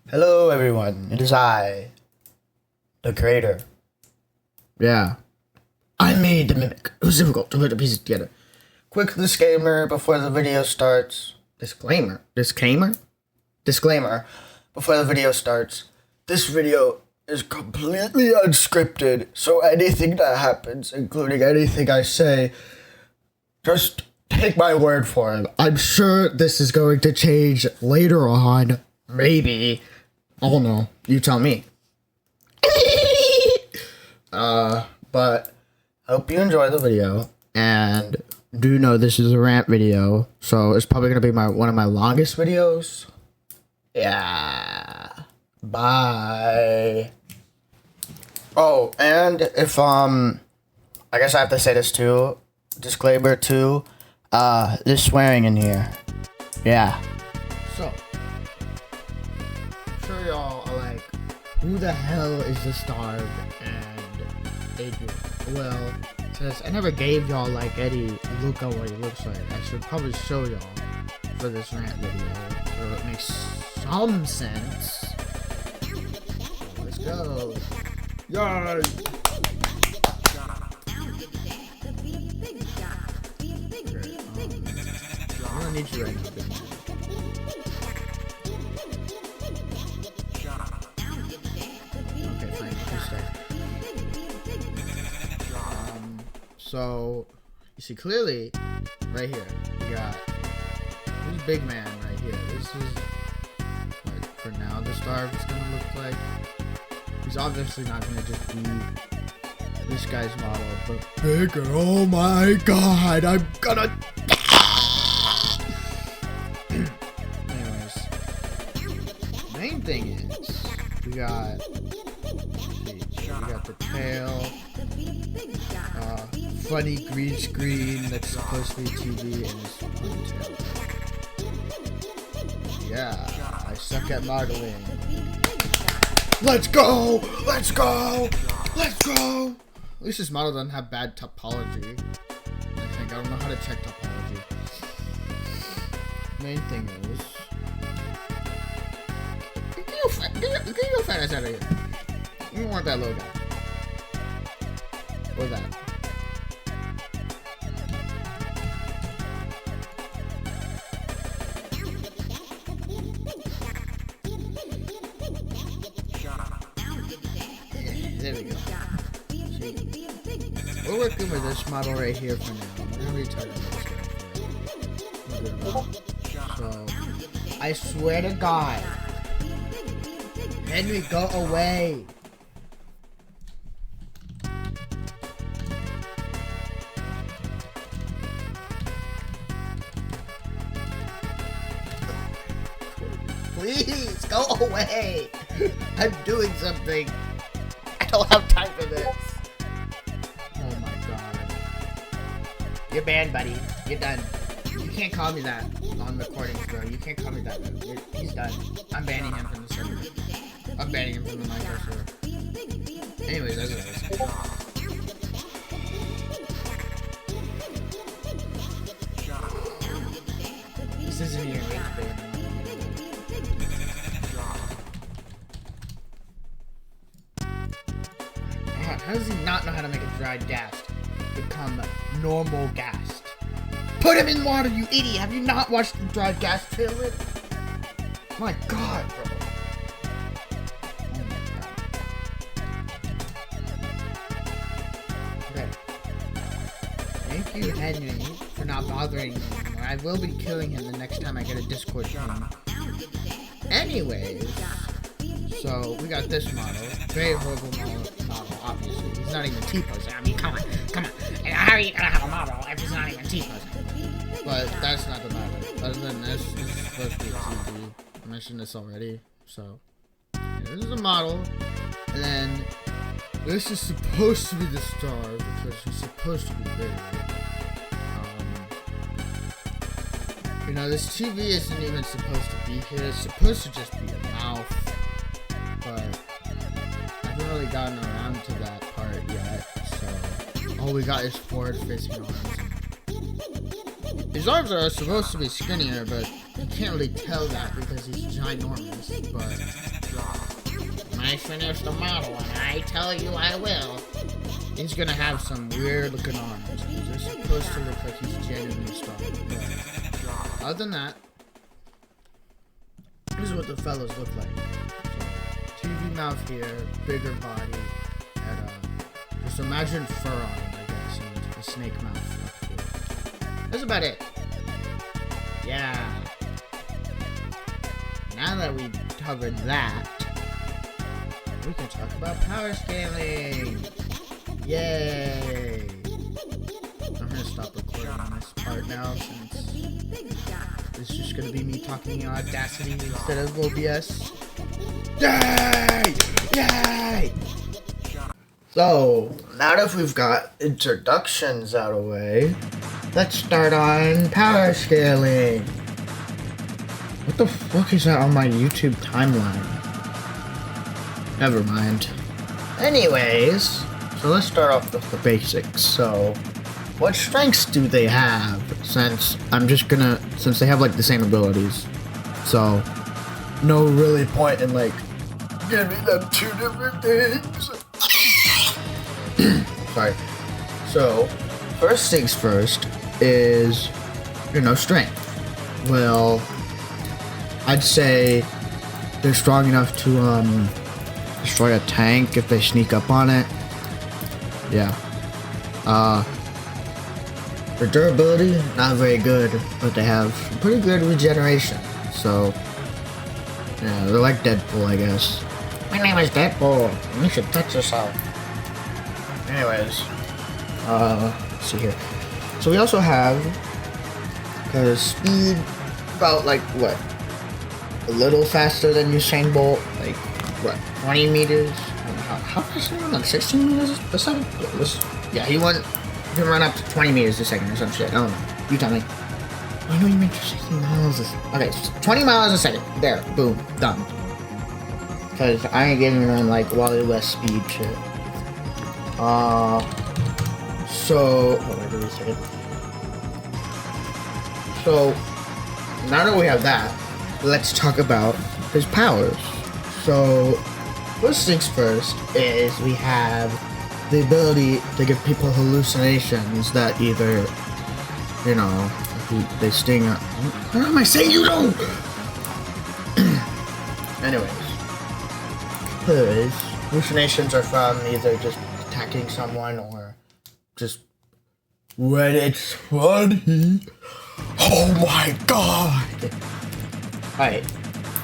Hello everyone, it is I, the creator. Yeah, I made the mimic. It was difficult to put the pieces together. Quick disclaimer before the video starts. Disclaimer before the video starts. This video is completely unscripted, so anything that happens, including anything I say, just take my word for it. I'm sure this is going to change later on. Maybe. I don't know. You tell me. But I hope you enjoy the video. And do know this is a rant video, so it's probably gonna be one of my longest videos. Yeah. Bye. Oh, and if I guess I have to say this too. Disclaimer too. There's swearing in here. Yeah. So, I'm sure y'all are like, who the hell is the Starved and Adrian? Well, since I never gave y'all like any look at what he looks like, I should probably show y'all for this rant video so it makes some sense. Let's go. Yay! I don't need you right now, big man. Okay, fine, you stay. So, you see clearly, right here, we got this big man right here. This is, like, for now, the Starved is gonna look like. He's obviously not gonna just be this guy's model, but bigger. Oh my god, I'm gonna. Anyways, main thing is we got the tail, funny green screen that's supposed to be TV, and his ponytail. Yeah, I suck at modeling. Let's go! Let's go! Let's go! At least this model doesn't have bad topology. I don't know how to check topology. Main thing is, get your fat ass out of here. You don't want that low guy. Or that. There we go. See, we're working with this model right here for now. We're gonna retard this guy. So, I swear to God, Henry, go away. Please, go away. I'm doing something. I don't have time for this. Oh my god. You're banned, buddy. You're done. You can't call me that on recordings, bro. You can't call me that. He's done. I'm banning him from the server. I'm banning him from the Minecraft server. Anyways, that's what it is. This isn't even rage ban. How does he not know how to make a dried ghast become normal ghast? Put him in water, you idiot! Have you not watched the dried ghast trailer? My god, bro. Oh my god. Okay. Thank you, Henry, for not bothering me anymore. I will be killing him the next time I get a Discord ping. Anyways, so we got this model. Very horrible model, obviously. He's not even T-posing. I mean, come on. And how are you gonna have a model if he's not even T-posing? But that's not the matter. Other than this is supposed to be a TV. I mentioned this already. So, yeah, this is a model. And then, this is supposed to be the star because he's supposed to be bigger. You know, this TV isn't even supposed to be here. It's supposed to just be a mouth. But I haven't really gotten around to that part yet. So all we got is forward-facing arms. His arms are supposed to be skinnier, but you can't really tell that because he's ginormous. But When I finish the model, and I tell you I will, he's gonna have some weird looking arms. They're supposed to look like he's genuinely strong. But other than that, this is what the fellows look like. So, TV mouth here, bigger body, and just imagine fur on him, I guess, and a snake mouth up here. That's about it. Yeah. Now that we've covered that, we can talk about power scaling. Yay! I'm gonna stop recording on this part now since it's just gonna be me talking in Audacity instead of OBS. Yay! Yay! So, now that we've got introductions out of the way, let's start on power scaling. What the fuck is that on my YouTube timeline? Never mind. Anyways, so let's start off with the basics. So, what strengths do they have? Since they have like the same abilities. So, no really point in like giving them two different things. Sorry. So, first things first is, strength. Well, I'd say they're strong enough to destroy a tank if they sneak up on it. Yeah. Their durability, not very good, but they have pretty good regeneration. So, yeah, they're like Deadpool, I guess. My name is Deadpool. You should touch yourself. Anyways, let's see here. So we also have speed about like what? A little faster than Usain Bolt, like what? 20 meters? How fast is he? Like 16 meters a second? Yeah, he can run up to 20 meters a second or some shit. I don't know. You tell me. I know you meant 16 miles a second. Okay, 20 miles a second. There, boom, done. Because I ain't getting on like Wally West speed shit. So, hold on, give me a second. So, now that we have that, let's talk about his powers. So, first things first is we have the ability to give people hallucinations that either, they sting. What am I saying? You don't! Anyways, his hallucinations are from either just attacking someone or just when it's funny. Oh my god! Alright,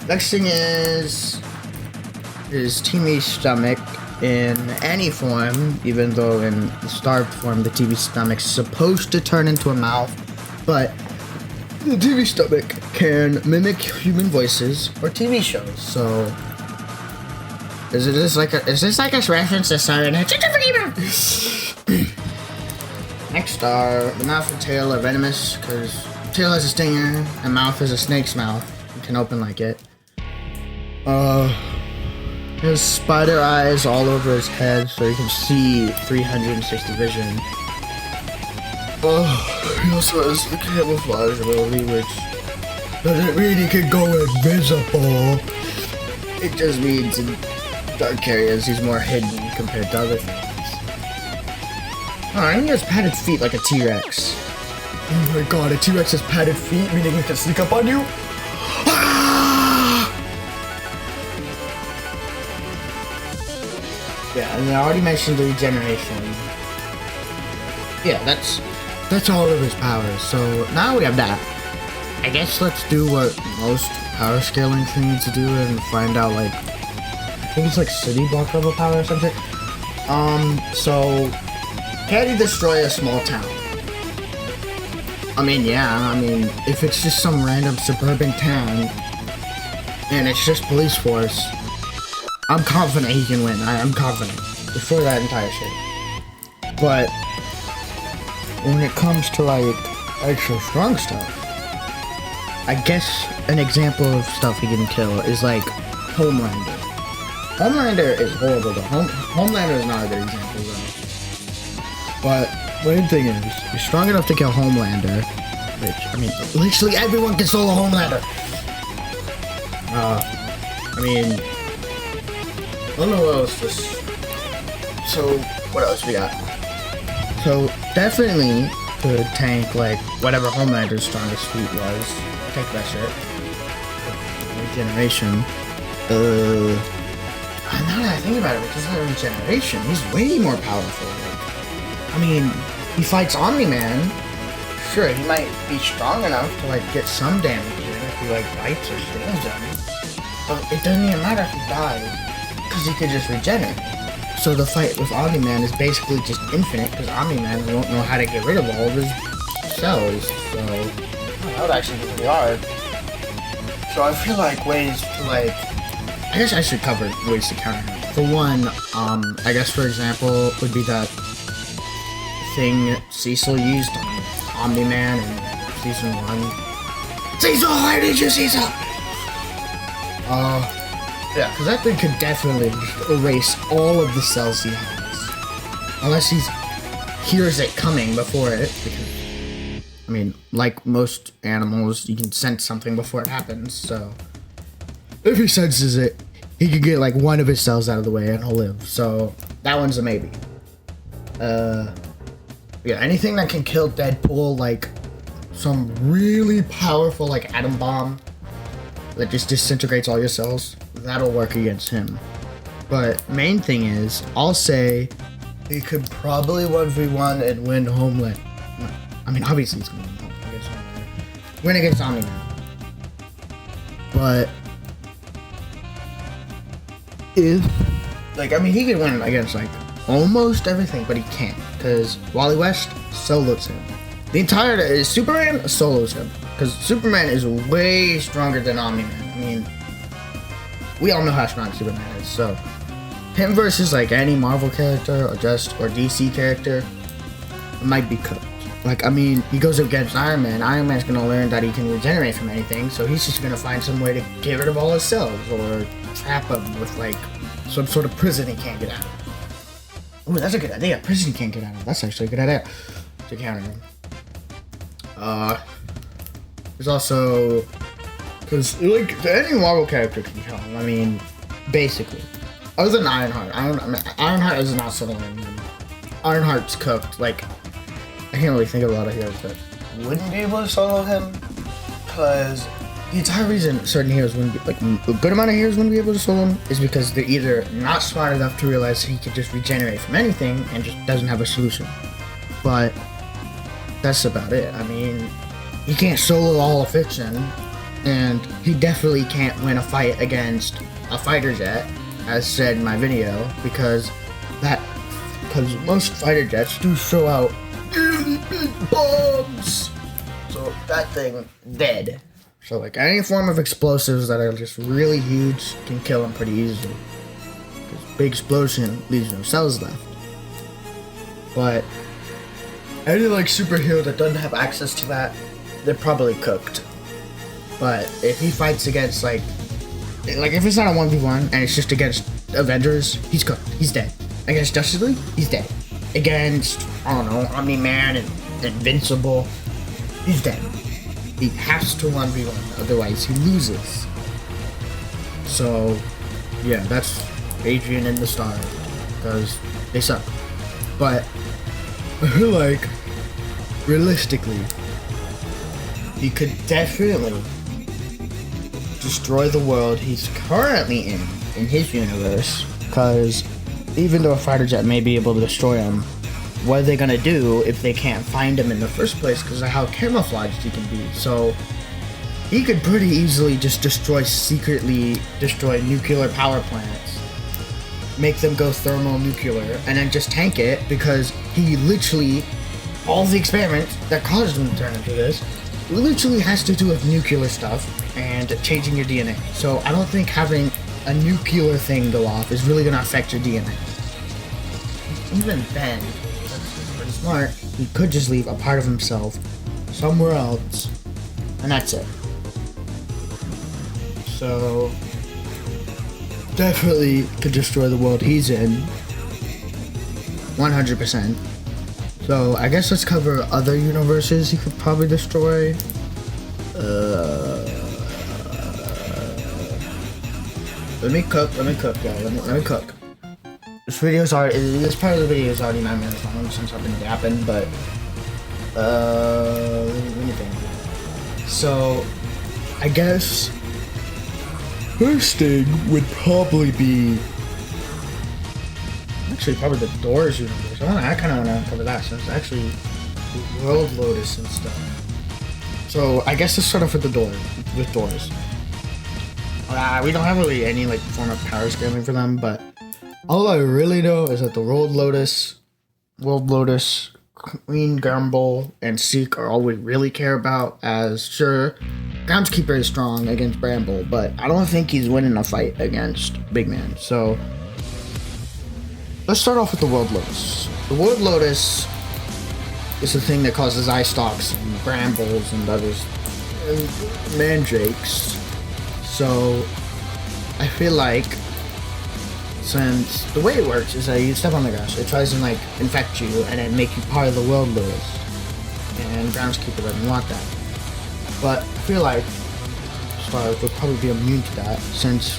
next thing is his TV stomach in any form, even though in the starved form the TV stomach's supposed to turn into a mouth, but the TV stomach can mimic human voices or TV shows, so is this like a reference to Siren Head? Next are the mouth and tail are venomous because tail has a stinger and mouth is a snake's mouth. You can open like it. Has spider eyes all over his head so you can see 360 vision. He also has the camouflage ability, which doesn't mean he can go invisible. It just means in dark areas he's more hidden compared to other things. He has padded feet like a T-Rex. Oh my god, a T-Rex has padded feet, meaning he can sneak up on you? Yeah, and I already mentioned the regeneration. Yeah, that's all of his powers. So now we have that. I guess let's do what most power scaling things do and find out like, I think it's like city block level power or something. So can he destroy a small town? If it's just some random suburban town and it's just police force, I'm confident he can win. I'm confident. Before that entire shit. But when it comes to like actual strong stuff, I guess an example of stuff he can kill is like Homelander. Homelander is horrible though. Homelander is not a good example though. But main thing is, he's strong enough to kill Homelander. Which, literally everyone can solo Homelander. don't know what else this. So what else we got? So definitely could tank like whatever Homelander's strongest feat was. Take that shit. Regeneration. Now that I think about it, because of the regeneration, he's way more powerful. Like, I mean, he fights Omni-Man. Sure, he might be strong enough to like get some damage in if he like bites or stings him. But it doesn't even matter if he dies, because he could just regenerate. So the fight with Omni-Man is basically just infinite, because Omni-Man won't know how to get rid of all of his cells. So that would actually be pretty hard. So I feel like ways to like, I guess I should cover ways to counter him. For one, I guess for example would be that thing Cecil used on Omni-Man in season 1. Cecil, why did you Cecil? Yeah, because that thing could definitely erase all of the cells he has. Unless he hears it coming before it, because, I mean, like most animals, you can sense something before it happens, so if he senses it, he could get like one of his cells out of the way and he'll live, so that one's a maybe. Yeah, anything that can kill Deadpool, like some really powerful like atom bomb that just disintegrates all your cells, that'll work against him. But main thing is, I'll say he could probably 1v1 and win Homeland. I mean, obviously he's gonna win against Homeland. Win against Omni-Man. But if, like, I mean, he could win against like almost everything, but he can't, because Wally West solos him. The entire Superman solos him, because Superman is way stronger than Omni-Man. I mean, we all know how strong Superman is, so him versus like any Marvel character or DC character, it might be cooked. Like, I mean, he goes against Iron Man. Iron Man's gonna learn that he can regenerate from anything, so he's just gonna find some way to get rid of all his cells or trap him with like some sort of prison he can't get out of. Ooh, that's a good idea. Prison he can't get out of. That's actually a good idea to counter him. There's also, because like any Marvel character can kill him. I mean, basically, other than Ironheart. Ironheart is not soloing him. Ironheart's cooked. Like, I can't really think of a lot of heroes that wouldn't be able to solo him, because the entire reason certain heroes wouldn't be, like, a good amount of heroes wouldn't be able to solo him is because they're either not smart enough to realize he could just regenerate from anything and just doesn't have a solution. But that's about it. I mean, he can't solo all of fiction, and he definitely can't win a fight against a fighter jet, as said in my video, because most fighter jets do throw out really big bombs. So that thing dead. So like any form of explosives that are just really huge can kill him pretty easily, because big explosion leaves no cells left. But any like superhero that doesn't have access to that, they're probably cooked. But if he fights against like if it's not a 1v1 and it's just against Avengers, he's cooked. He's dead. Against Justice League, he's dead. Against, I don't know, Omni-Man and Invincible, he's dead. He has to 1v1, otherwise he loses. So, yeah, that's Adrian and the STARVED, because they suck. But I feel like, realistically, he could definitely destroy the world he's currently in his universe, because even though a fighter jet may be able to destroy him, what are they gonna do if they can't find him in the first place because of how camouflaged he can be? So he could pretty easily just secretly destroy nuclear power plants, make them go thermonuclear, and then just tank it, because he literally, all the experiments that caused him to turn into this literally has to do with nuclear stuff and changing your DNA. So I don't think having a nuclear thing go off is really gonna affect your DNA. Even then, that's pretty smart. He could just leave a part of himself somewhere else, and that's it. So definitely could destroy the world he's in, 100%. So I guess let's cover other universes he could probably destroy. Let me cook, y'all. Let me cook. This part of the video is already 9 minutes long since something happened, but let me think. So, I guess first thing would probably be actually probably the Doors universe. I kind of want to cover that since it's actually World Lotus and stuff. So I guess let's start off with the Doors. We don't have really any like form of power scaling for them, but all I really know is that the World Lotus, Queen Grumble, and Seek are all we really care about. As sure, Groundskeeper is strong against Bramble, but I don't think he's winning a fight against Big Man. So let's start off with the World Lotus. The World Lotus is the thing that causes eye stalks and brambles and others, and mandrakes. So I feel like since the way it works is that you step on the grass, it tries to like infect you and then make you part of the World Lotus, and Groundskeeper doesn't want that. But I feel like Starved would probably be immune to that, since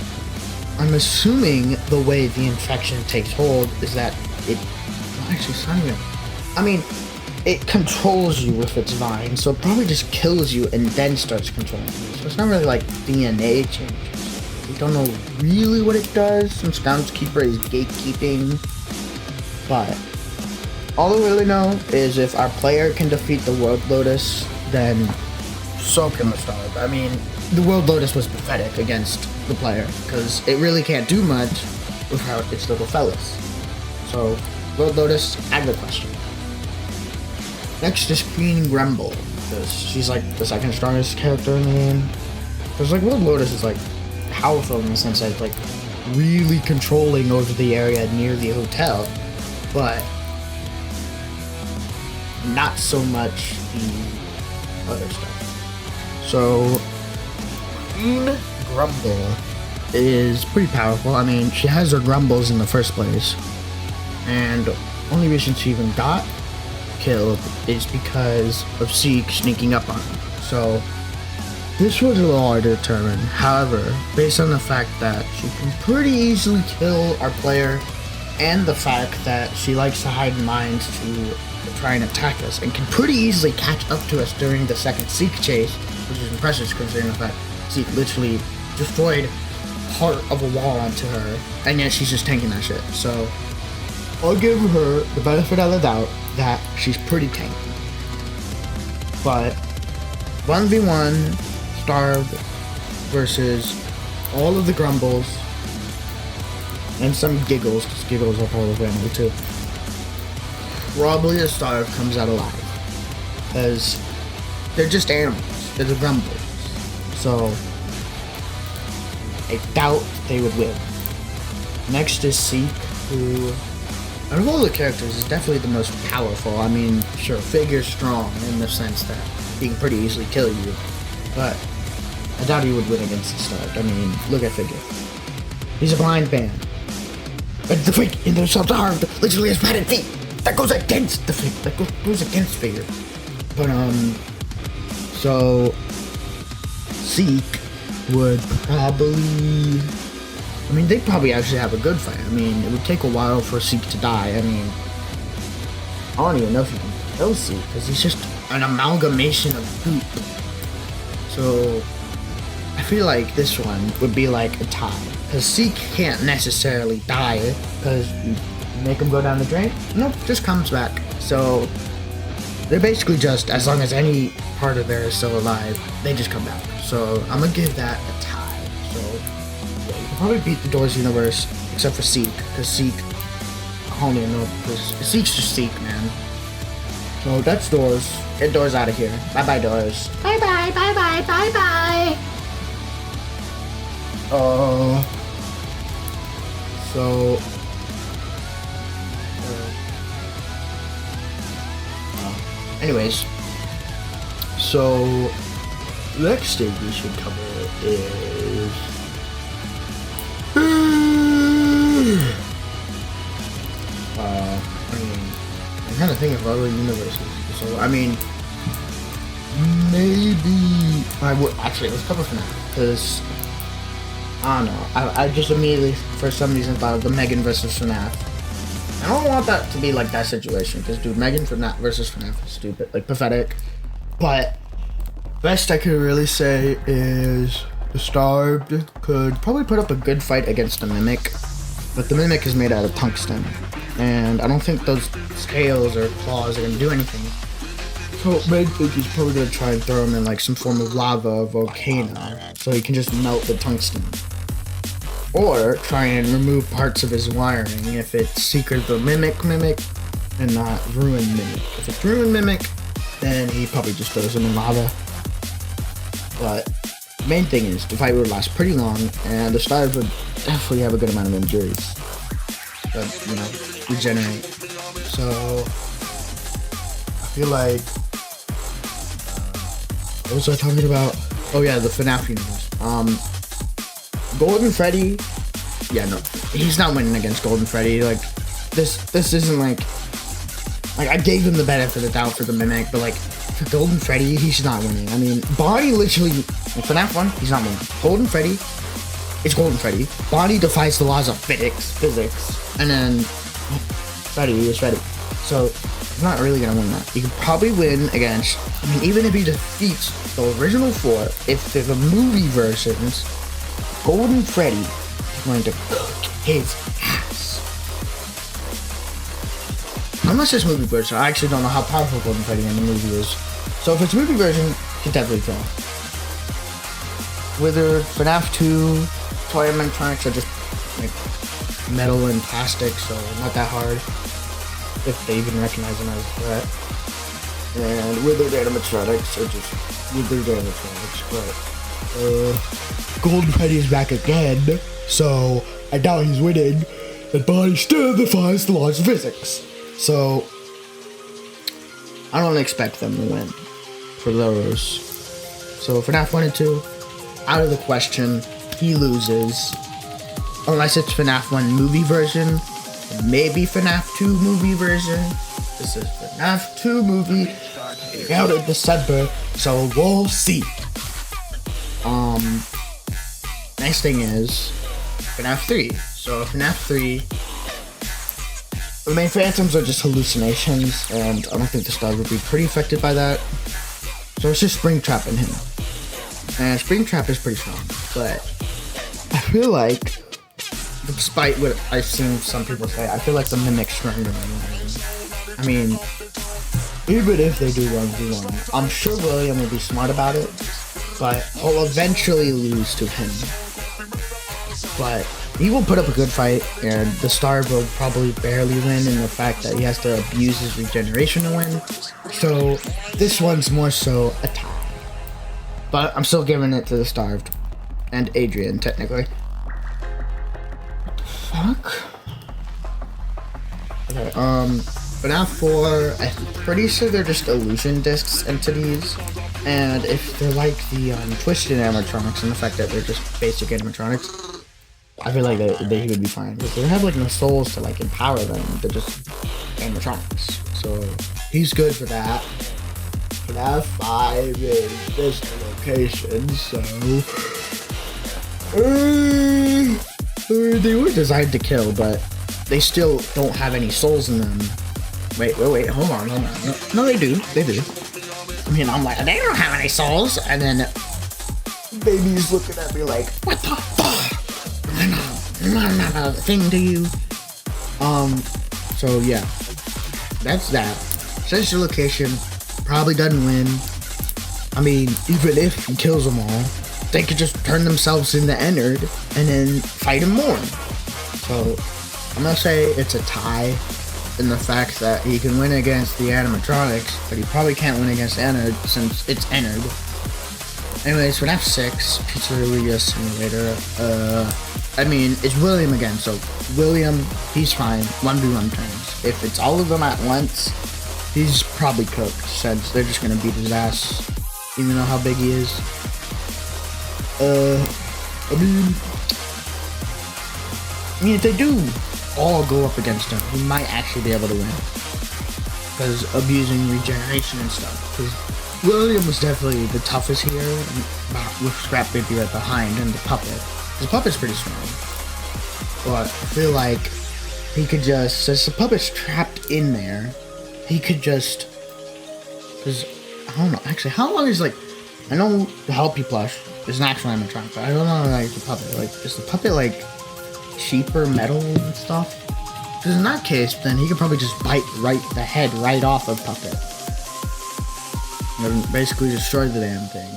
I'm assuming the way the infection takes hold is that it it controls you with its vine, so it probably just kills you and then starts controlling you. So it's not really like DNA changes. We don't know really what it does since Groundskeeper is gatekeeping, but all we really know is if our player can defeat the World Lotus, then so can the Starved. I mean, the World Lotus was pathetic against the player because it really can't do much without its little fellas. So, World Lotus, I have a question. Next is Queen Grumble, because she's like the second strongest character in the game. Because like World Lotus is like powerful in the sense that it's like really controlling over the area near the hotel, but not so much the other stuff. So Queen Grumble is pretty powerful. I mean, she has her grumbles in the first place, and the only reason she even got killed is because of Seek sneaking up on her. So this was a little hard to determine. However, based on the fact that she can pretty easily kill our player, and the fact that she likes to hide in mines to try and attack us, and can pretty easily catch up to us during the second Seek chase, which is impressive considering the fact Seek literally destroyed part of a wall onto her, and yet she's just tanking that shit. So I'll give her the benefit of the doubt that she's pretty tanky. But 1v1 Starved versus all of the Grumbles and some Giggles, because Giggles are part of the family too. Probably the Starved comes out alive, because they're just animals. They're the Grumbles. So I doubt they would win. Next is Seek, who out of all the characters is definitely the most powerful. I mean, sure, Figure's strong in the sense that he can pretty easily kill you, but I doubt he would win against the Starved. I mean, look at Figure. He's a blind man. But the Fig in the Starved literally has padded feet. That goes against the Fig. That goes against Figure. But so Seek would probably, I mean, they'd probably actually have a good fight. I mean, it would take a while for Seek to die. I mean, I don't even know if you can kill Seek, because he's just an amalgamation of goop. So I feel like this one would be like a tie, because Seek can't necessarily die, because you make him go down the drain. Nope, just comes back. So they're basically just, as long as any part of there is still alive, they just come back. So I'm gonna give that a tie. So yeah, you can probably beat the Doors universe, except for Seek, because Seek, I don't even know, because Seek's just Seek, man. So that's Doors. Get Doors out of here. Bye bye, Doors. Bye bye, bye bye, bye bye. So anyways, so next thing we should cover is I'm kind of thinking of other universes. So I mean, maybe I would actually, let's cover for now, because I don't know. I just immediately, for some reason, thought of the Megan versus FNAF. I don't want that to be like that situation, because dude, Megan versus FNAF is stupid, like pathetic. But best I could really say is the Starved could probably put up a good fight against the Mimic, but the Mimic is made out of tungsten, and I don't think those scales or claws are gonna do anything. So I think he's probably gonna try and throw him in like some form of lava volcano, so he can just melt the tungsten. Or try and remove parts of his wiring if it's secret the Mimic and not Ruin Mimic. If it's Ruin Mimic, then he probably just throws him in lava. But main thing is the fight would last pretty long, and the Starved would definitely have a good amount of injuries that, you know, regenerate. So I feel like what was I talking about? Oh yeah, the FNAF universe. Golden Freddy, yeah, no, he's not winning against Golden Freddy. Like, this isn't like I gave him the benefit of the doubt for the Mimic, but like, for Golden Freddy, he's not winning. I mean, Bonnie literally, in FNAF 1, he's not winning. Golden Freddy, it's Golden Freddy. Bonnie defies the laws of physics, and then Freddy is Freddy. So, he's not really gonna win that. He could probably win against, I mean, even if he defeats the original 4, if there's a movie versions, Golden Freddy is going to cook his ass. Unless it's movie version, I actually don't know how powerful Golden Freddy in the movie is. So if it's movie version, he can definitely kill. Whether FNAF 2 toy animatronics are just like metal and plastic, so not that hard. If they even recognize them as a threat. And withered animatronics are just withered animatronics, but Golden Freddy is back again, so I doubt he's winning, and Bonnie still defies the laws of physics. So I don't expect them to win for those. So FNAF 1 and 2, out of the question, he loses. Unless it's FNAF 1 movie version, maybe FNAF 2 movie version. This is FNAF 2 movie, out in December, so we'll see. Next thing is FNAF 3. So FNAF 3, the main phantoms are just hallucinations, and I don't think the Starved would be pretty affected by that. So it's just Springtrap in him. And Springtrap is pretty strong, but I feel like, despite what I've seen some people say, I feel like the Mimic's stronger than him. I mean, even if they do 1v1, I'm sure William will be smart about it, but he'll eventually lose to him. But he will put up a good fight, and the Starved will probably barely win in the fact that he has to abuse his regeneration to win. So this one's more so a tie. But I'm still giving it to the Starved. And Adrian, technically. What the fuck? Okay, FNAF 4, I'm pretty sure they're just illusion discs entities. And if they're like the twisted animatronics and the fact that they're just basic animatronics, I feel like he would be fine. Because they have like no souls to like empower them. They're just animatronics. So he's good for that. FNAF 5 is this location, so they were designed to kill, but they still don't have any souls in them. Wait, hold on. No, they do. I mean, I'm like, they don't have any souls, and then baby's looking at me like, what the fuck? Not a thing to you. So yeah, that's that. Central location probably doesn't win. I mean, even if he kills them all, they could just turn themselves into Ennard and then fight him more. So I'm gonna say it's a tie in the fact that he can win against the animatronics, but he probably can't win against Ennard since it's Ennard. Anyways, FNAF 6, Pizzeria Simulator. I mean, it's William again, so William, he's fine. 1v1 turns. If it's all of them at once, he's probably cooked, since they're just gonna beat his ass, even though how big he is. I mean, if they do all go up against him, he might actually be able to win. Because abusing regeneration and stuff. Because William was definitely the toughest here, with Scrap Baby right behind and the puppet. The puppet's pretty strong. But I feel like he could just, since the puppet's trapped in there, he could just, because, I don't know, actually, how long is, like, I know the Helpy plush is an actual animatronic, but I don't know, like, the puppet. Like, is the puppet, like, cheaper metal and stuff? Because in that case, then he could probably just bite the head right off of Puppet. And basically destroy the damn thing.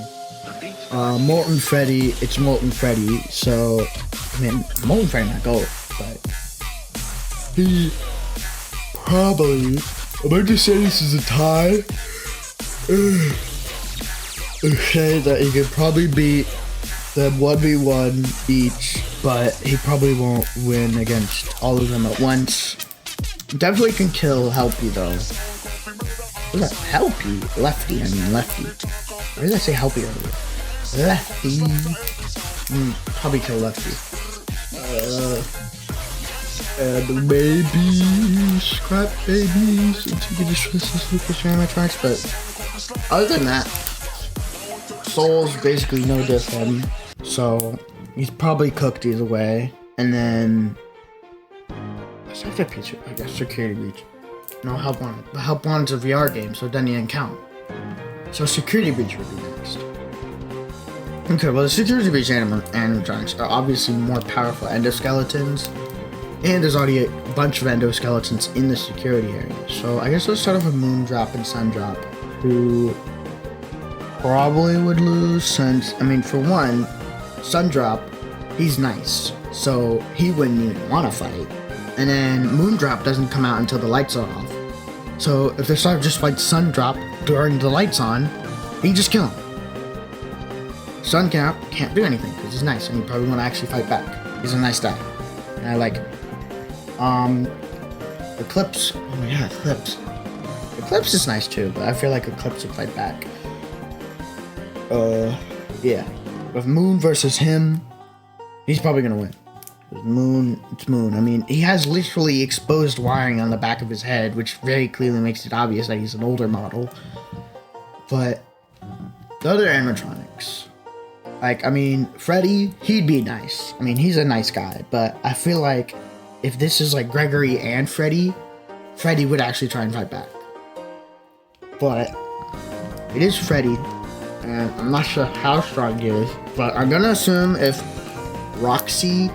Molten Freddy, it's Molten Freddy, so, I mean, Molten Freddy might go, but he probably, I'm going to say this is a tie. Okay, that he could probably beat them 1v1 each, but he probably won't win against all of them at once. Definitely can kill Helpy though. What's that? Helpy? Lefty, I mean lefty. Why did I say Helpy earlier? Lefty. Probably kill Lefty. And maybe scrap babies since you can just switch this animatronics, but other than that, Soul's basically no diff him, so he's probably cooked either way. And then what's that picture? I guess Security Breach. No, Help Wanted. But Help Wanted's a VR game, so it doesn't even count. So Security Breach would be next. Okay, well the Security Breach animatronics are obviously more powerful endoskeletons, and there's already a bunch of endoskeletons in the security area. So I guess let's start off with Moondrop and Sundrop, who probably would lose since, I mean, for one, Sundrop, he's nice, so he wouldn't even want to fight. And then Moondrop doesn't come out until the lights are off. So if they start just fight Sundrop during the lights on, he can just kill him. Suncap can't do anything because he's nice and he probably won't actually fight back. He's a nice guy. And I like him. Eclipse. Oh my god, Eclipse. Eclipse is nice too, but I feel like Eclipse would fight back. Yeah. With Moon versus him, he's probably gonna win. Moon, it's Moon. I mean, he has literally exposed wiring on the back of his head, which very clearly makes it obvious that he's an older model. But the other animatronics, like, I mean, Freddy, he'd be nice. I mean, he's a nice guy, but I feel like if this is like Gregory and Freddy, Freddy would actually try and fight back. But it is Freddy, and I'm not sure how strong he is, but I'm gonna assume if Roxy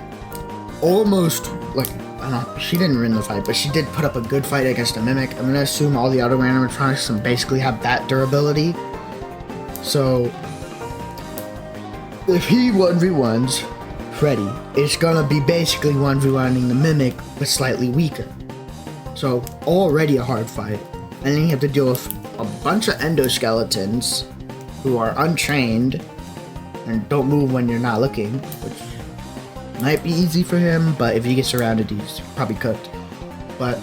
almost, like, I don't know, she didn't win the fight, but she did put up a good fight against a Mimic. I'm gonna assume all the other animatronics can basically have that durability. So if he 1v1s Freddy, it's gonna be basically 1v1ing the Mimic, but slightly weaker. So already a hard fight. And then you have to deal with a bunch of endoskeletons who are untrained and don't move when you're not looking, which might be easy for him, but if he gets surrounded, he's probably cooked. But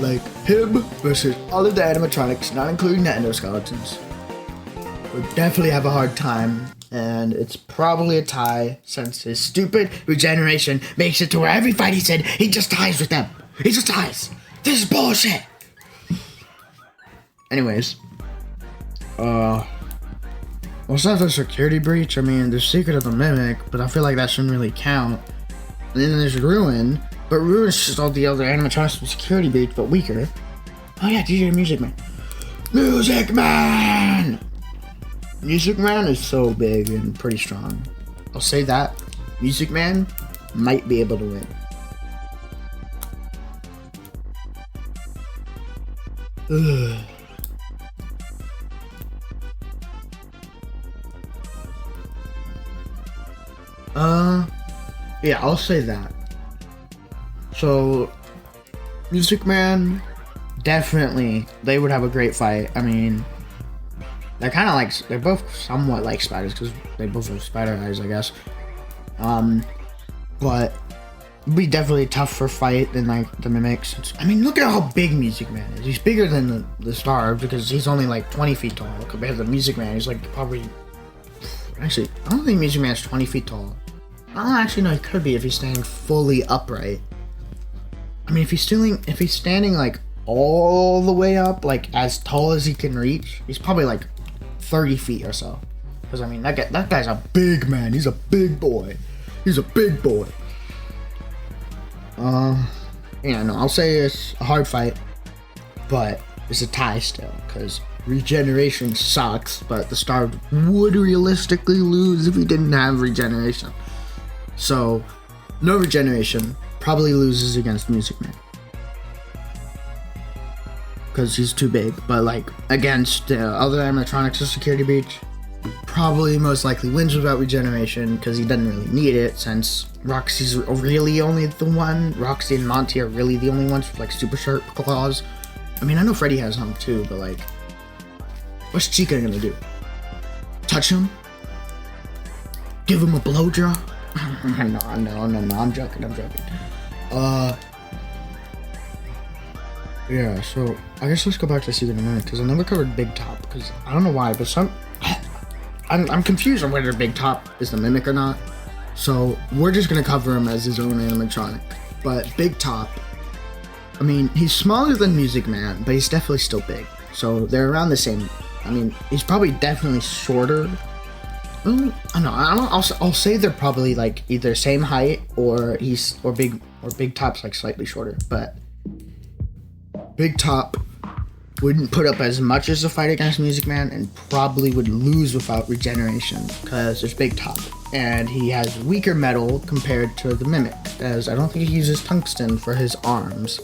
like him versus all of the animatronics, not including the endoskeletons, would definitely have a hard time. And it's probably a tie since his stupid regeneration makes it to where every fight he said, he just ties with them. He just ties. This is bullshit. Anyways, what's not the Security Breach? I mean, there's Secret of the Mimic, but I feel like that shouldn't really count. And then there's Ruin, but Ruin's just all the other animatronics from Security Breach, but weaker. Oh yeah, DJ Music Man. Music Man! Music Man is so big and pretty strong. I'll say that. Music Man might be able to win. Ugh. Yeah, I'll say that. So, Music Man, definitely, they would have a great fight. I mean, they're kind of like, they're both somewhat like spiders because they both have spider eyes, I guess. But it'd be definitely tough for fight than like the Mimics. I mean, look at how big Music Man is. He's bigger than the Starved because he's only like 20 feet tall compared to the Music Man. He's like probably, actually, I don't think Music Man's 20 feet tall. I don't actually know, he could be if he's standing fully upright. I mean, if he's standing like all the way up, like as tall as he can reach, he's probably like 30 feet or so. Because I mean, that guy's a big man. He's a big boy. He's a big boy. Yeah, no, I'll say it's a hard fight, but it's a tie still, because regeneration sucks, but the Starved would realistically lose if he didn't have regeneration. So, no regeneration, probably loses against Music Man. Because he's too big, but like, against other animatronics of Security Breach, probably most likely wins without regeneration, because he doesn't really need it, since Roxy's really only the one. Roxy and Monty are really the only ones with like super sharp claws. I mean, I know Freddy has them too, but like, what's Chica gonna do? Touch him? Give him a blowjob? No, I'm joking. Yeah, so I guess let's go back to Secret in a minute, because I never covered Big Top, because I don't know why, but I'm confused on whether Big Top is the Mimic or not. So we're just gonna cover him as his own animatronic. But Big Top, I mean, he's smaller than Music Man, but he's definitely still big. So they're around the same. I mean, he's probably definitely shorter. I'll say they're probably like either same height or Big Top's like slightly shorter. But Big Top wouldn't put up as much as a fight against Music Man, and probably would lose without regeneration, because there's Big Top, and he has weaker metal compared to the Mimic, as I don't think he uses tungsten for his arms.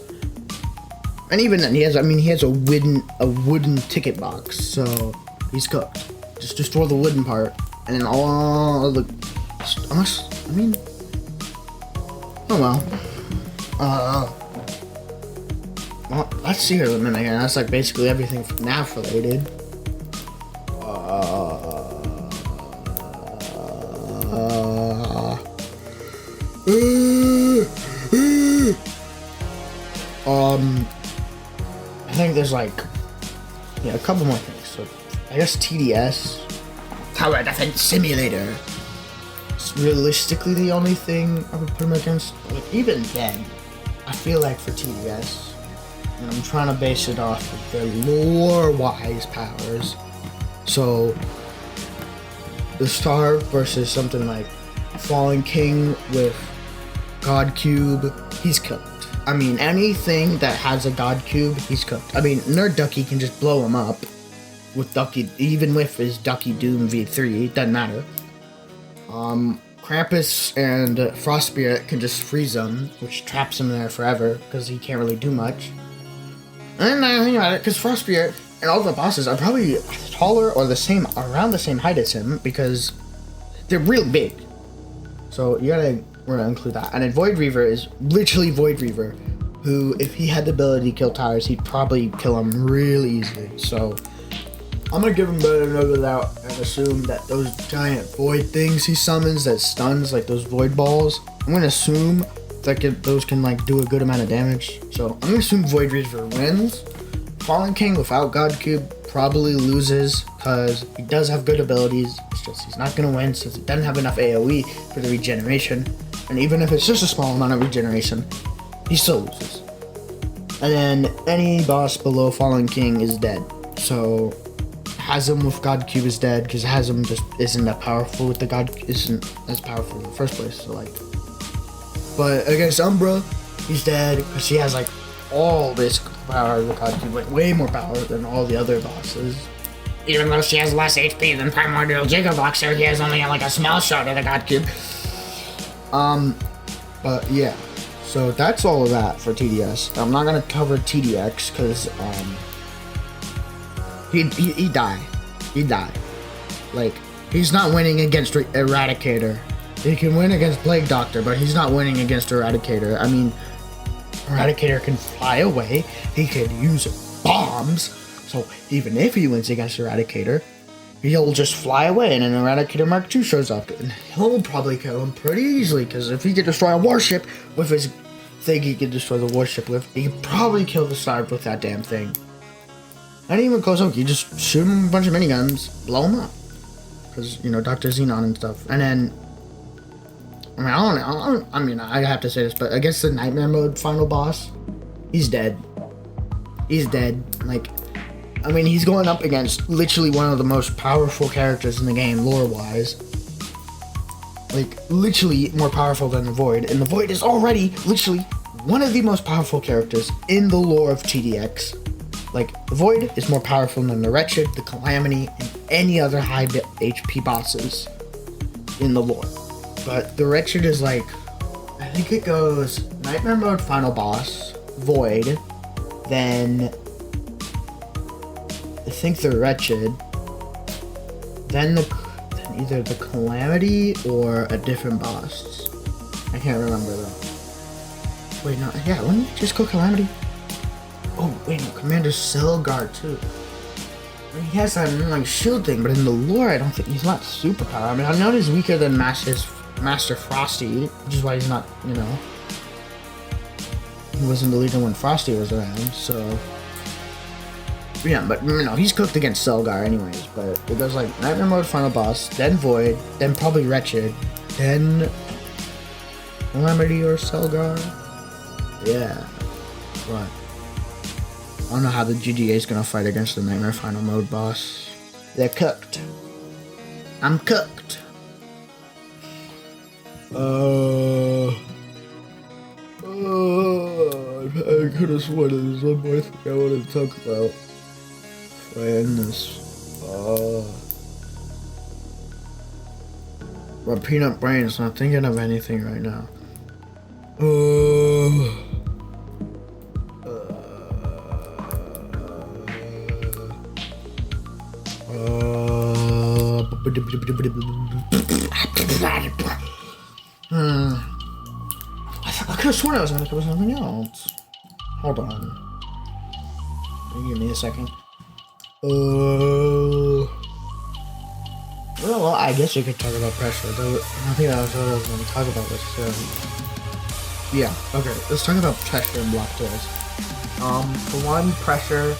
And even then, he has a wooden ticket box, so he's cooked. Just destroy the wooden part, and then all the, well, let's see her in a minute, and that's like basically everything from NAF related. I think there's like, a couple more things. So I guess TDS, Tower Defense Simulator, it's realistically the only thing I would put him against. Like, even then, I feel like for TDS, and I'm trying to base it off of their lore-wise powers. So, the Starved versus something like Fallen King with God Cube, he's cooked. I mean, anything that has a God Cube, he's cooked. I mean, Nerd Ducky can just blow him up with Ducky, even with his Ducky Doom V3, doesn't matter. Krampus and Frost Spirit can just freeze him, which traps him there forever, because he can't really do much. And I think about it, because Frost Spirit and all the bosses are probably taller or around the same height as him, because they're real big. So we're gonna include that. And then Void Reaver is literally Void Reaver, who, if he had the ability to kill tires, he'd probably kill him really easily. So I'm gonna give him better than the doubt and assume that those giant void things he summons that stuns, like those void balls, I'm gonna assume that those can like do a good amount of damage. So I'm gonna assume Void Reaver wins. Fallen King without God Cube probably loses, because he does have good abilities. It's just he's not gonna win since he doesn't have enough AoE for the regeneration. And even if it's just a small amount of regeneration, he still loses. And then any boss below Fallen King is dead. So Hasm with God Cube is dead, because Hasm just isn't that powerful with isn't as powerful in the first place. So like, but against Umbra, he's dead, because she has like all this power of the God Cube, like way more power than all the other bosses. Even though she has less HP than Primordial Gigaboxer, he has only like a small shot of the God Cube. But yeah, so that's all of that for TDS. I'm not gonna cover TDX, because he'd die. Like, he's not winning against Eradicator. He can win against Plague Doctor, but he's not winning against Eradicator. I mean, Eradicator can fly away. He can use bombs. So even if he wins against Eradicator, he'll just fly away, and an Eradicator Mark II shows up, and he'll probably kill him pretty easily, because if he could destroy a warship with his thing he could destroy the warship with, he could probably kill the Starved with that damn thing. Not even close up, you just shoot him with a bunch of miniguns, blow him up. Because, Dr. Xenon and stuff. And then, I have to say this, but against the Nightmare Mode final boss, he's dead. He's dead. Like, he's going up against literally one of the most powerful characters in the game, lore-wise. like literally more powerful than the Void, and the Void is already literally one of the most powerful characters in the lore of TDX. Like, the Void is more powerful than the Wretched, the Calamity, and any other high HP bosses in the lore. But the Wretched is like, I think it goes Nightmare Mode, Final Boss, Void, then I think the Wretched, then either the Calamity or a different boss. I can't remember though. Wait, no, yeah, wouldn't you just go Calamity? Oh, wait, no, Commander Selgar too. I mean, he has that like shield thing, but in the lore, I don't think he's not super powerful. I mean, I know he's weaker than Master Frosty, which is why he's not, you know, he wasn't the leader when Frosty was around, so. Yeah, but you know, he's cooked against Selgar anyways, but it goes like Nightmare Mode, Final Boss, then Void, then probably Wretched, then Calamity or Selgar. Yeah, but I don't know how the GGA is gonna fight against the Nightmare Final Mode boss. They're cooked. I'm cooked. I could have sworn there's one more thing I wanted to talk about. Before I end this. But Peanut Brain's not thinking of anything right now. I could have sworn I was gonna cover something else. Hold on. Give me a second. Well, I guess we could talk about pressure. Though I think that was what I was going to talk about. Yeah. Okay. Let's talk about pressure and block doors. For one, pressure.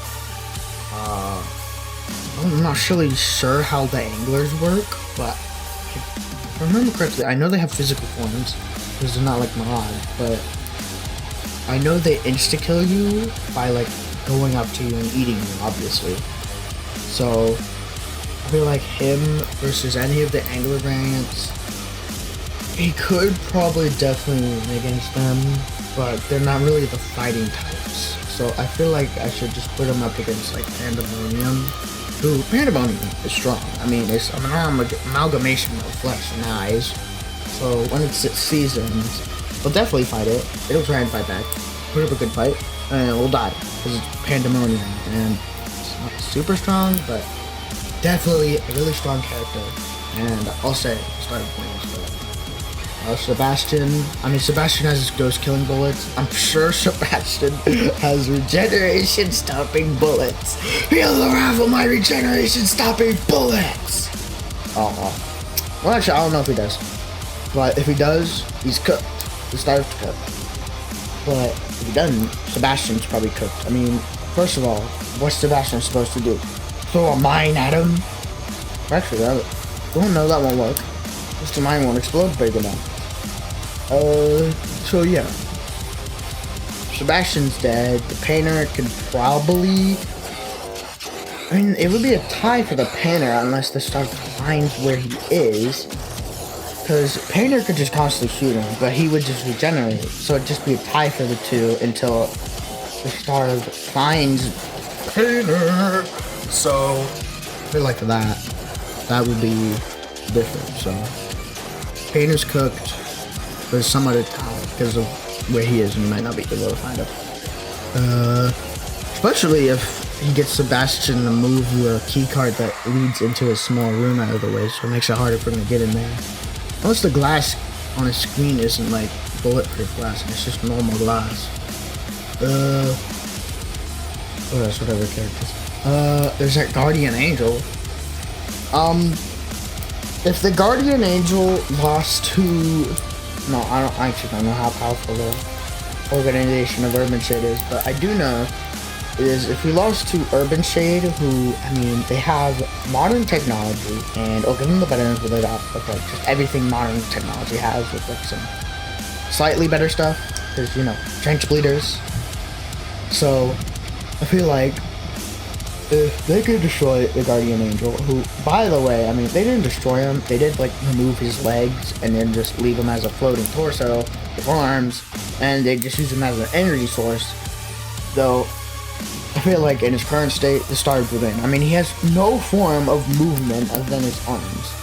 I'm not really sure how the anglers work, but if I remember correctly, I know they have physical forms because they're not like Marad, but I know they insta-kill you by like going up to you and eating you, obviously. So I feel like him versus any of the angler variants, he could probably definitely win against them, but they're not really the fighting types. So I feel like I should just put him up against like Pandemonium, who Pandemonium is strong. I mean, it's an amalgamation of flesh and eyes. So when it's seasons, we'll definitely fight it. It'll try and fight back, put up a good fight, and we'll die because it's Pandemonium, and it's not super strong, but definitely a really strong character. And I'll say starting points. Sebastian has his ghost killing bullets. I'm sure Sebastian has regeneration stopping bullets. Feel the wrath of my regeneration stopping bullets. Oh, well, actually, I don't know if he does, but if he does, he's cooked. He starts to cook. But if he doesn't, Sebastian's probably cooked. I mean, first of all, what's Sebastian supposed to do? Throw a mine at him? Actually, I don't know, that won't work. Just the mine won't explode big enough. So yeah. Sebastian's dead. The painter could probably... I mean, it would be a tie for the painter unless the star finds where he is. Because painter could just constantly shoot him, but he would just regenerate. So it'd just be a tie for the two until the star finds painter. So, I feel like that would be different. So, painter's cooked. There's some other tie because of where he is, and you might not be able to find him. Especially if he gets Sebastian to move the key card that leads into a small room out of the way, so it makes it harder for him to get in there. Unless the glass on his screen isn't like bulletproof glass, and it's just normal glass. What else? Whatever characters. There's that Guardian Angel. If the Guardian Angel lost to... No, I actually don't know how powerful the organization of Urban Shade is, but I do know is if we lost to Urban Shade, who, I mean, they have modern technology, and I'll give them the benefit of the doubt of like just everything modern technology has with like some slightly better stuff, because, you know, trench bleeders. So I feel like if they could destroy the Guardian Angel, who, by the way, I mean, they didn't destroy him. They did, like, remove his legs and then just leave him as a floating torso with arms, and they just use him as an energy source. Though, I feel like in his current state, the Starved would win. I mean, he has no form of movement other than his arms.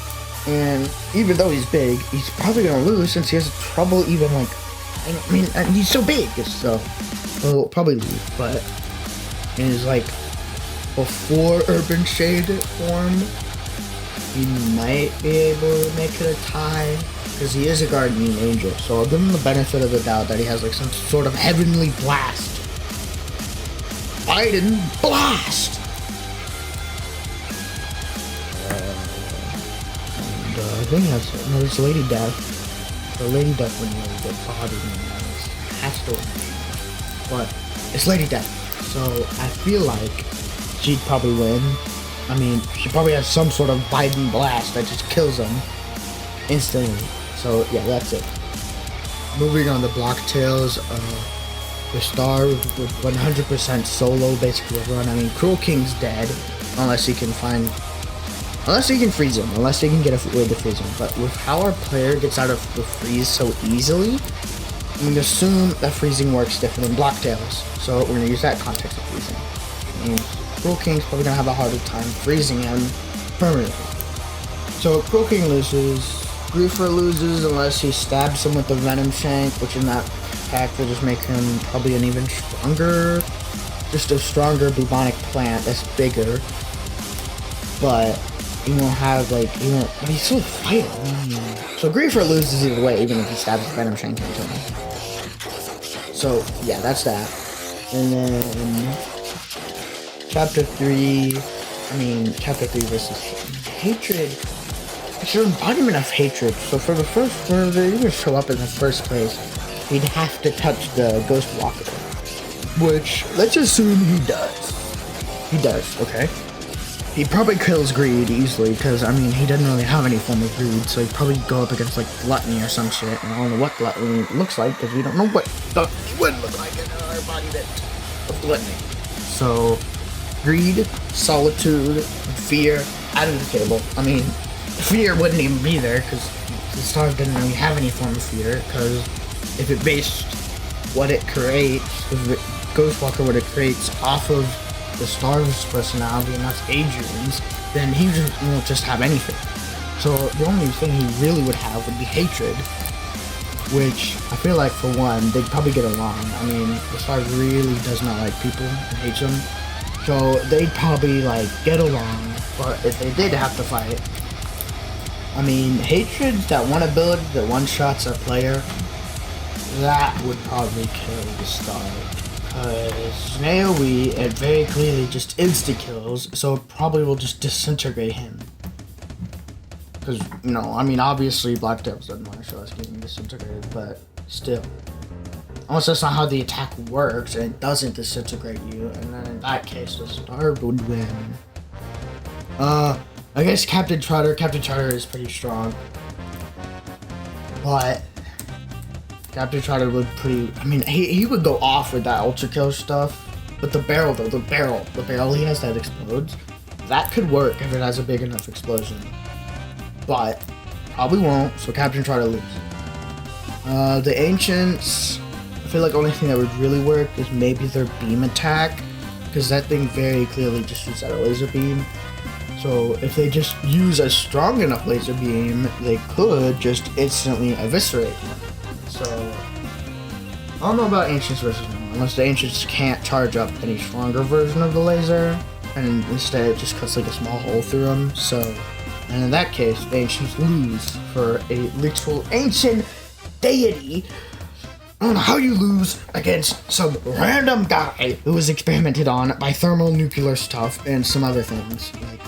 And even though he's big, he's probably going to lose since he has trouble even, like, I mean, he's so big, so he'll probably lose. But in his, like, before Urban Shade form, he might be able to make it a tie, because he is a Guardian Angel, so I'll give him the benefit of the doubt that he has like some sort of heavenly blast. Biden blast! And I think that's, no, it's Lady Death. The Lady Death wouldn't really get bothered me. Has to, but it's Lady Death, so I feel like she'd probably win. I mean, she probably has some sort of Biden blast that just kills him instantly. So yeah, that's it. Moving on to Blocktails, the star with 100% solo basically run. I mean, Cruel King's dead unless he can freeze him, unless he can get a way to freeze him. But with how our player gets out of the freeze so easily, I'm going to assume that freezing works different in Blocktails. So we're going to use that context of freezing. I mean, Cruel King's probably going to have a harder time freezing him permanently. So Cruel King loses. Griefer loses unless he stabs him with the Venom Shank, which in that pack will just make him probably an even stronger, just a stronger bubonic plant that's bigger. But he won't have like, but he's still fighting. So Griefer loses either way, even if he stabs the Venom Shank into him. So yeah, that's that. And then Chapter 3 versus Hatred. It's an embodiment of hatred. So for the even to show up in the first place, he'd have to touch the Ghost Walker. Which, let's assume he does. He does, okay? He probably kills Greed easily, because, I mean, he doesn't really have any form of greed, so he'd probably go up against, like, Gluttony or some shit, and I don't know what Gluttony looks like, because we don't know what Gluttony would look like in our body of Gluttony. So, Greed, Solitude, Fear, out of the table. I mean, Fear wouldn't even be there, because the Starved didn't really have any form of fear, because if it based what it creates, if Ghostwalker what it creates off of the Starved's personality, and that's Adrian's, then he won't just have anything. So the only thing he really would have would be hatred, which I feel like for one, they'd probably get along. I mean, the Starved really does not like people and hates them, so they'd probably like get along. But if they did have to fight, I mean, hatred's that one ability that one-shots a player, that would probably kill the Starved. Because an AoE, it very clearly just insta-kills, so it probably will just disintegrate him. Because, you know, I mean, obviously Black Devils doesn't want to show us getting disintegrated, but still. Unless that's not how the attack works, and it doesn't disintegrate you, and then in that case, the Starved would win. I guess Captain Trotter is pretty strong. But Captain Trotter would I mean, he would go off with that Ultra Kill stuff. But the barrel though, the barrel he has that explodes, that could work if it has a big enough explosion. But probably won't, so Captain Trotter loses. The Ancients, I feel like the only thing that would really work is maybe their beam attack, because that thing very clearly just shoots out a laser beam. So if they just use a strong enough laser beam, they could just instantly eviscerate him. So I don't know about Ancients versus them, unless the Ancients can't charge up any stronger version of the laser, and instead it just cuts like a small hole through them. So, and in that case, the Ancients lose for a literal ancient deity. I don't know how you lose against some random guy who was experimented on by thermonuclear stuff and some other things. Like,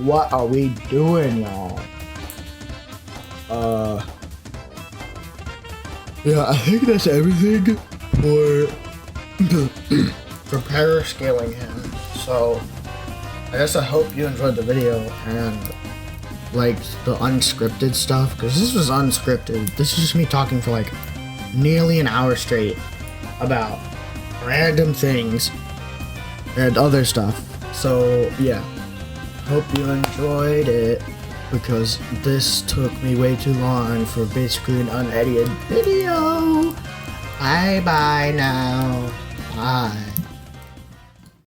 what are we doing, y'all? Yeah, I think that's everything for power scaling him. So, I guess I hope you enjoyed the video and like the unscripted stuff, because this was unscripted. This is just me talking for like nearly an hour straight about random things and other stuff. So yeah, hope you enjoyed it, because this took me way too long for basically an unedited video. Bye bye now. Bye.